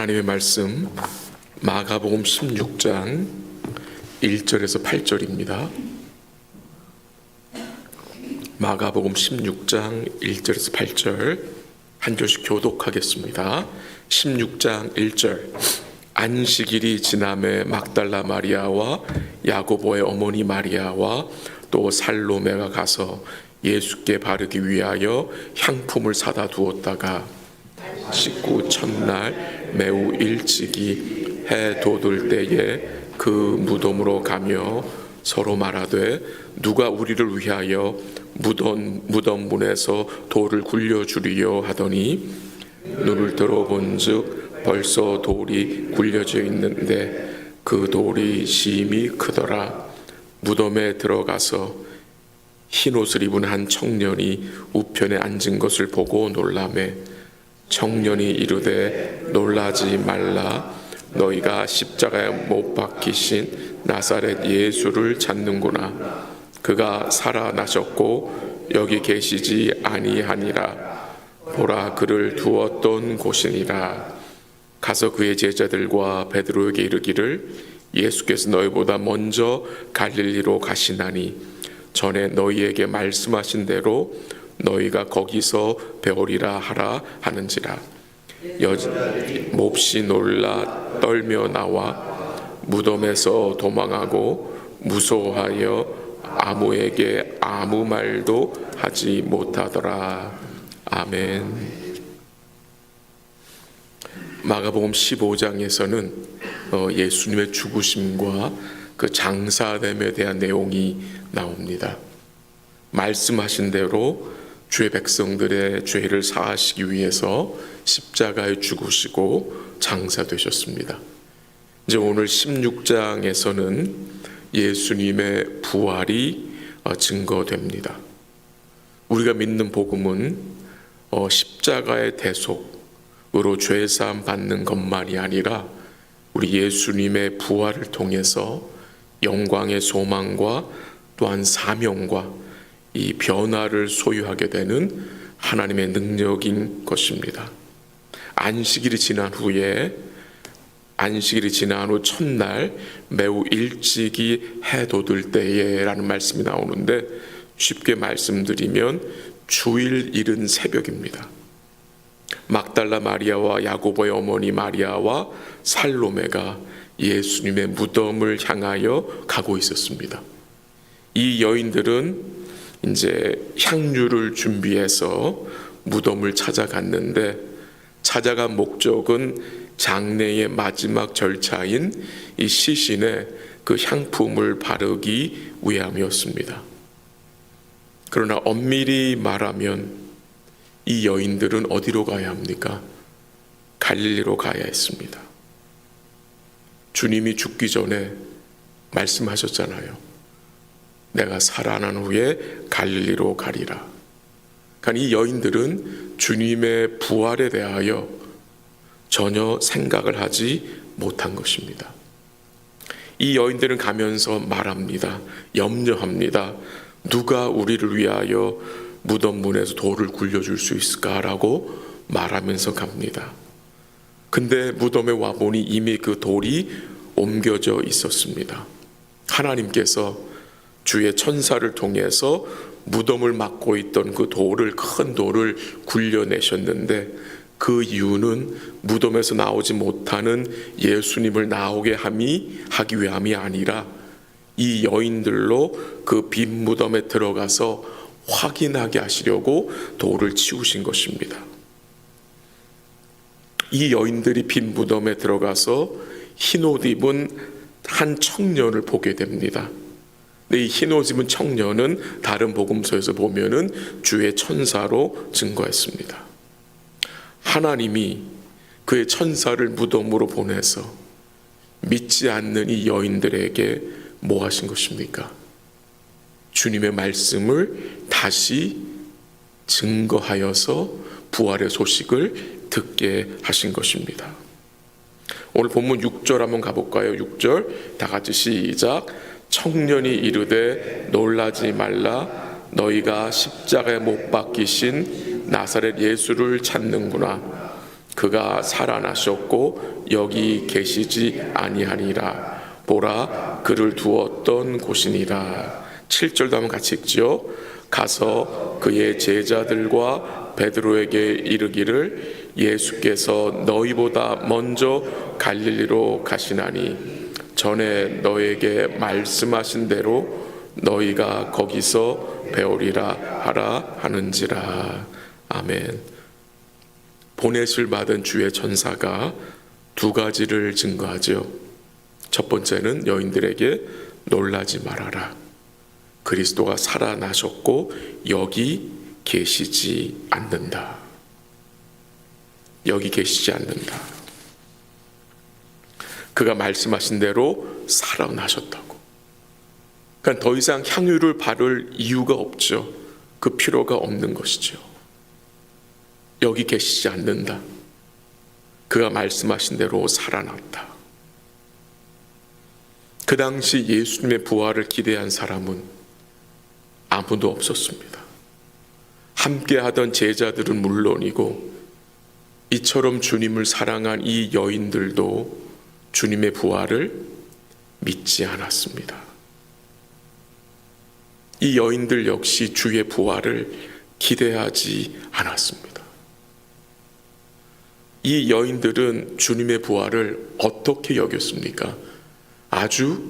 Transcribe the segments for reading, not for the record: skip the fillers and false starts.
하나님의 말씀 마가복음 16장 1절에서 8절입니다. 마가복음 16장 1절에서 8절 한 절씩 교독하겠습니다. 16장 1절 안식일이 지남에 막달라 마리아와 야고보의 어머니 마리아와 또 살로메가 가서 예수께 바르기 위하여 향품을 사다 두었다가 식구 첫날 매우 일찍이 해 돋을 때에 그 무덤으로 가며 서로 말하되 누가 우리를 위하여 무덤 문에서 돌을 굴려주리요 하더니 눈을 들어본즉 벌써 돌이 굴려져 있는데 그 돌이 심히 크더라. 무덤에 들어가서 흰옷을 입은 한 청년이 우편에 앉은 것을 보고 놀라매 청년이 이르되 놀라지 말라. 너희가 십자가에 못 박히신 나사렛 예수를 찾는구나. 그가 살아나셨고 여기 계시지 아니하니라. 보라, 그를 두었던 곳이니라. 가서 그의 제자들과 베드로에게 이르기를 예수께서 너희보다 먼저 갈릴리로 가시나니 전에 너희에게 말씀하신 대로 너희가 거기서 배우리라 하라 하는지라. 몹시 놀라 떨며 나와 무덤에서 도망하고 무서워하여 아무에게 아무 말도 하지 못하더라. 아멘. 마가복음 15장에서는 예수님의 죽으심과 그 장사됨에 대한 내용이 나옵니다. 말씀하신 대로 주의 백성들의 죄를 사하시기 위해서 십자가에 죽으시고 장사되셨습니다. 이제 오늘 16장에서는 예수님의 부활이 증거됩니다. 우리가 믿는 복음은 십자가의 대속으로 죄사함 받는 것만이 아니라 우리 예수님의 부활을 통해서 영광의 소망과 또한 사명과 이 변화를 소유하게 되는 하나님의 능력인 것입니다. 안식일이 지난 후 첫날 매우 일찍이 해 돋을 때에 라는 말씀이 나오는데 쉽게 말씀드리면 주일 이른 새벽입니다. 막달라 마리아와 야고보의 어머니 마리아와 살로메가 예수님의 무덤을 향하여 가고 있었습니다. 이 여인들은 이제 향유를 준비해서 무덤을 찾아갔는데 찾아간 목적은 장례의 마지막 절차인 이 시신에 그 향품을 바르기 위함이었습니다. 그러나 엄밀히 말하면 이 여인들은 어디로 가야 합니까? 갈릴리로 가야 했습니다. 주님이 죽기 전에 말씀하셨잖아요. 내가 살아난 후에 갈릴리로 가리라. 그러니까 이 여인들은 주님의 부활에 대하여 전혀 생각을 하지 못한 것입니다. 이 여인들은 가면서 말합니다. 염려합니다. 누가 우리를 위하여 무덤 문에서 돌을 굴려줄 수 있을까라고 말하면서 갑니다. 근데 무덤에 와보니 이미 그 돌이 옮겨져 있었습니다. 하나님께서 주의 천사를 통해서 무덤을 막고 있던 그 큰 돌을 굴려내셨는데 그 이유는 무덤에서 나오지 못하는 예수님을 나오게 하기 위함이 아니라 이 여인들로 그 빈 무덤에 들어가서 확인하게 하시려고 돌을 치우신 것입니다. 이 여인들이 빈 무덤에 들어가서 흰옷 입은 한 청년을 보게 됩니다. 이 흰옷 입은 청년은 다른 복음서에서 보면은 주의 천사로 증거했습니다. 하나님이 그의 천사를 무덤으로 보내서 믿지 않는 이 여인들에게 뭐 하신 것입니까? 주님의 말씀을 다시 증거하여서 부활의 소식을 듣게 하신 것입니다. 오늘 본문 6절 한번 가볼까요? 6절 다 같이 시작. 청년이 이르되 놀라지 말라. 너희가 십자가에 못 박히신 나사렛 예수를 찾는구나. 그가 살아나셨고 여기 계시지 아니하니라. 보라, 그를 두었던 곳이니라. 7절도 한번 같이 읽죠. 가서 그의 제자들과 베드로에게 이르기를 예수께서 너희보다 먼저 갈릴리로 가시나니 전에 너에게 말씀하신 대로 너희가 거기서 배우리라 하라 하는지라. 아멘. 보내실 받은 주의 천사가 두 가지를 증거하죠. 첫 번째는 여인들에게 놀라지 말아라. 그리스도가 살아나셨고 여기 계시지 않는다. 여기 계시지 않는다. 그가 말씀하신 대로 살아나셨다고. 그러니까 더 이상 향유를 바를 이유가 없죠. 그 필요가 없는 것이죠. 여기 계시지 않는다. 그가 말씀하신 대로 살아났다. 그 당시 예수님의 부활을 기대한 사람은 아무도 없었습니다. 함께 하던 제자들은 물론이고 이처럼 주님을 사랑한 이 여인들도 주님의 부활을 믿지 않았습니다. 이 여인들 역시 주의 부활을 기대하지 않았습니다. 이 여인들은 주님의 부활을 어떻게 여겼습니까? 아주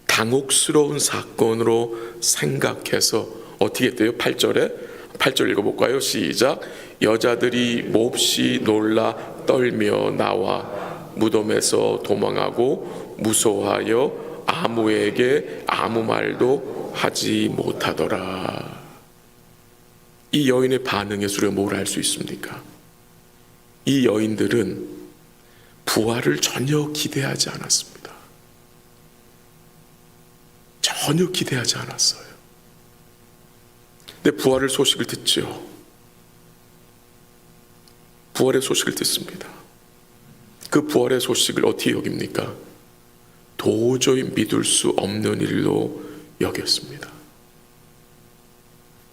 당혹스러운 사건으로 생각해서 어떻게 했대요? 8절 읽어볼까요? 시작. 여자들이 몹시 놀라 떨며 나와 무덤에서 도망하고 무서워하여 아무에게 아무 말도 하지 못하더라. 이 여인의 반응에서 우리가 뭘 알 수 있습니까? 이 여인들은 부활을 전혀 기대하지 않았습니다. 전혀 기대하지 않았어요. 근데 부활의 소식을 듣죠. 부활의 소식을 듣습니다. 그 부활의 소식을 어떻게 여깁니까? 도저히 믿을 수 없는 일로 여겼습니다.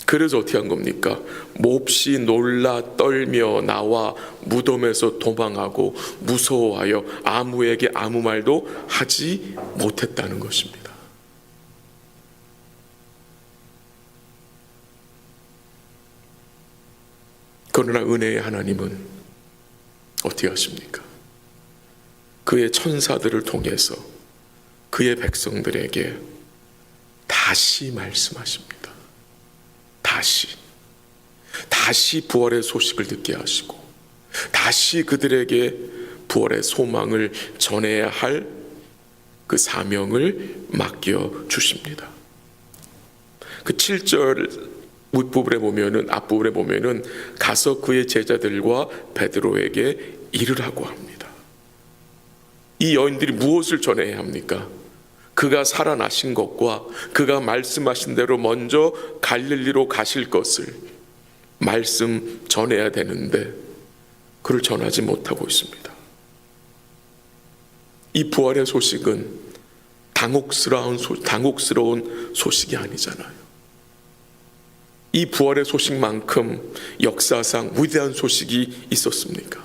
그래서 어떻게 한 겁니까? 몹시 놀라 떨며 나와 무덤에서 도망하고 무서워하여 아무에게 아무 말도 하지 못했다는 것입니다. 그러나 은혜의 하나님은 어떻게 하십니까? 그의 천사들을 통해서 그의 백성들에게 다시 말씀하십니다. 다시 부활의 소식을 듣게 하시고 다시 그들에게 부활의 소망을 전해야 할 그 사명을 맡겨 주십니다. 그 7절 윗부분에 보면은, 앞부분에 보면은 가서 그의 제자들과 베드로에게 이르라고 합니다. 이 여인들이 무엇을 전해야 합니까? 그가 살아나신 것과 그가 말씀하신 대로 먼저 갈릴리로 가실 것을 말씀 전해야 되는데 그를 전하지 못하고 있습니다. 이 부활의 소식은 당혹스러운 소식이 아니잖아요. 이 부활의 소식만큼 역사상 위대한 소식이 있었습니까?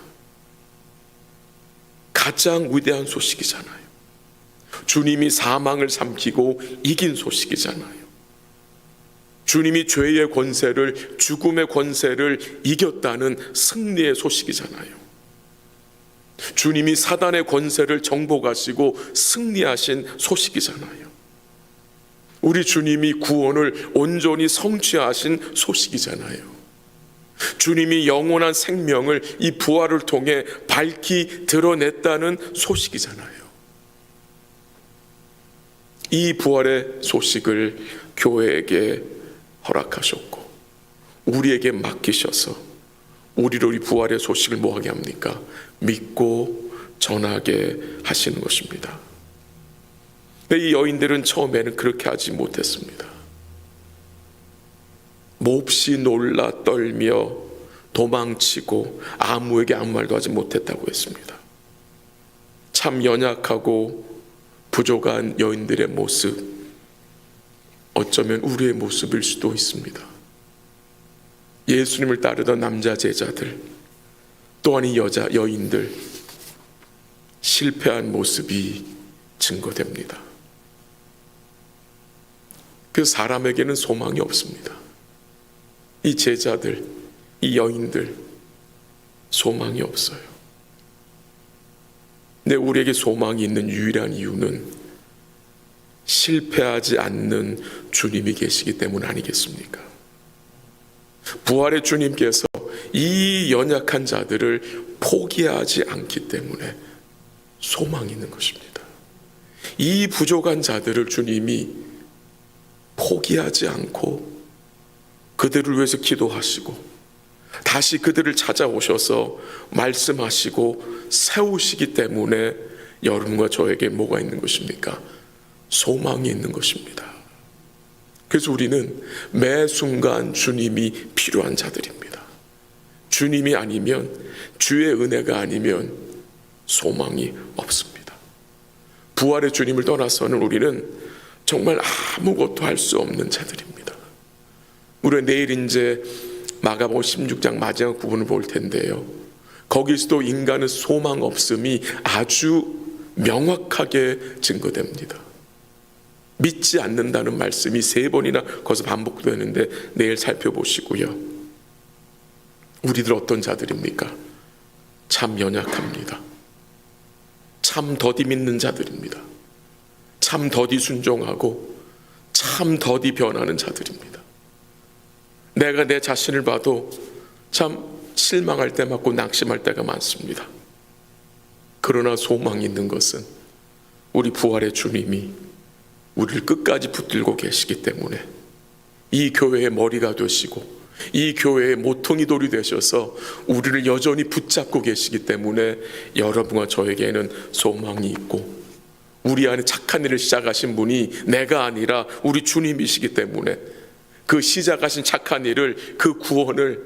가장 위대한 소식이잖아요. 주님이 사망을 삼키고 이긴 소식이잖아요. 주님이 죄의 권세를, 죽음의 권세를 이겼다는 승리의 소식이잖아요. 주님이 사단의 권세를 정복하시고 승리하신 소식이잖아요. 우리 주님이 구원을 온전히 성취하신 소식이잖아요. 주님이 영원한 생명을 이 부활을 통해 밝히 드러냈다는 소식이잖아요. 이 부활의 소식을 교회에게 허락하셨고 우리에게 맡기셔서 우리를 이 부활의 소식을 뭐하게 합니까? 믿고 전하게 하시는 것입니다. 근데 이 여인들은 처음에는 그렇게 하지 못했습니다. 몹시 놀라 떨며 도망치고 아무에게 아무 말도 하지 못했다고 했습니다. 참 연약하고 부족한 여인들의 모습, 어쩌면 우리의 모습일 수도 있습니다. 예수님을 따르던 남자 제자들, 또한 이 여인들 실패한 모습이 증거됩니다. 그 사람에게는 소망이 없습니다. 이 제자들, 이 여인들 소망이 없어요. 근데 우리에게 소망이 있는 유일한 이유는 실패하지 않는 주님이 계시기 때문 아니겠습니까? 부활의 주님께서 이 연약한 자들을 포기하지 않기 때문에 소망이 있는 것입니다. 이 부족한 자들을 주님이 포기하지 않고 그들을 위해서 기도하시고 다시 그들을 찾아오셔서 말씀하시고 세우시기 때문에 여러분과 저에게 뭐가 있는 것입니까? 소망이 있는 것입니다. 그래서 우리는 매 순간 주님이 필요한 자들입니다. 주님이 아니면, 주의 은혜가 아니면 소망이 없습니다. 부활의 주님을 떠나서는 우리는 정말 아무것도 할 수 없는 자들입니다. 우리가 내일 이제 마가복음 16장 마지막 부분을 볼 텐데요, 거기서도 인간의 소망 없음이 아주 명확하게 증거됩니다. 믿지 않는다는 말씀이 3번이나 거기서 반복되는데 내일 살펴보시고요. 우리들 어떤 자들입니까? 참 연약합니다. 참 더디 믿는 자들입니다. 참 더디 순종하고 참 더디 변하는 자들입니다. 내가 내 자신을 봐도 참 실망할 때 많고 낙심할 때가 많습니다. 그러나 소망이 있는 것은 우리 부활의 주님이 우리를 끝까지 붙들고 계시기 때문에 이 교회의 머리가 되시고 이 교회의 모퉁이 돌이 되셔서 우리를 여전히 붙잡고 계시기 때문에 여러분과 저에게는 소망이 있고, 우리 안에 착한 일을 시작하신 분이 내가 아니라 우리 주님이시기 때문에 그 시작하신 착한 일을, 그 구원을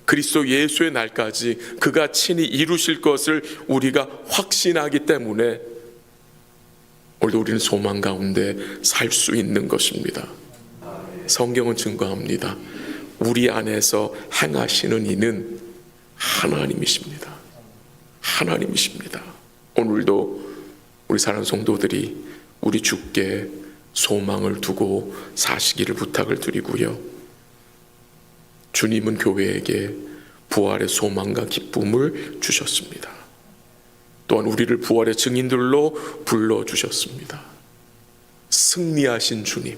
그리스도 예수의 날까지 그가 친히 이루실 것을 우리가 확신하기 때문에 오늘도 우리는 소망 가운데 살 수 있는 것입니다. 성경은 증거합니다. 우리 안에서 행하시는 이는 하나님이십니다. 하나님이십니다. 오늘도 우리 사랑하는 성도들이 우리 주께 소망을 두고 사시기를 부탁을 드리고요. 주님은 교회에게 부활의 소망과 기쁨을 주셨습니다. 또한 우리를 부활의 증인들로 불러주셨습니다. 승리하신 주님,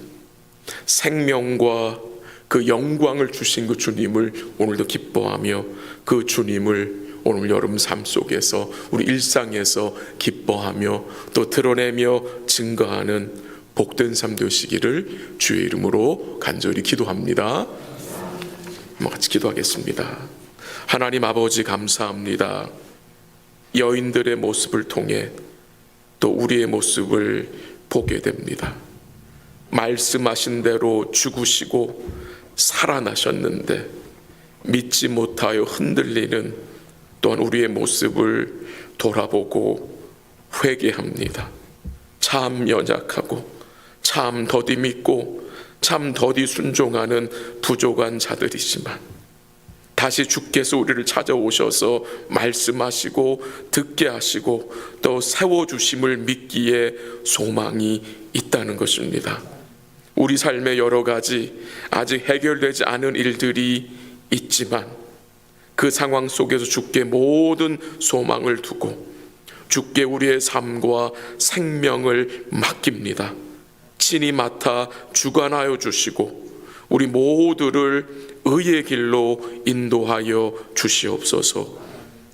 생명과 그 영광을 주신 그 주님을 오늘도 기뻐하며 그 주님을 오늘 여러분 삶 속에서 우리 일상에서 기뻐하며 또 드러내며 증거하는 복된 삶 되시기를 주의 이름으로 간절히 기도합니다. 한번 같이 기도하겠습니다. 하나님 아버지 감사합니다. 여인들의 모습을 통해 또 우리의 모습을 보게 됩니다. 말씀하신 대로 죽으시고 살아나셨는데 믿지 못하여 흔들리는 또한 우리의 모습을 돌아보고 회개합니다. 참 연약하고 참 더디 믿고 참 더디 순종하는 부족한 자들이지만 다시 주께서 우리를 찾아오셔서 말씀하시고 듣게 하시고 또 세워주심을 믿기에 소망이 있다는 것입니다. 우리 삶의 여러 가지 아직 해결되지 않은 일들이 있지만 그 상황 속에서 주께 모든 소망을 두고 주께 우리의 삶과 생명을 맡깁니다. 친히 맡아 주관하여 주시고 우리 모두를 의의 길로 인도하여 주시옵소서.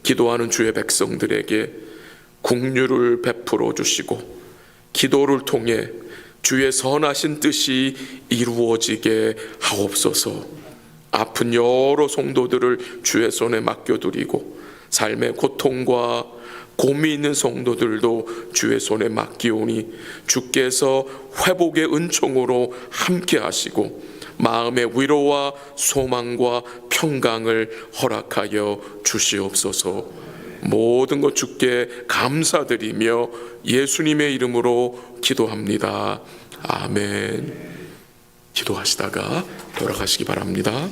기도하는 주의 백성들에게 긍휼을 베풀어 주시고 기도를 통해 주의 선하신 뜻이 이루어지게 하옵소서. 아픈 여러 성도들을 주의 손에 맡겨드리고 삶의 고통과 고민 있는 성도들도 주의 손에 맡기오니 주께서 회복의 은총으로 함께 하시고 마음의 위로와 소망과 평강을 허락하여 주시옵소서. 모든 것 주께 감사드리며 예수님의 이름으로 기도합니다. 아멘. 기도하시다가 돌아가시기 바랍니다.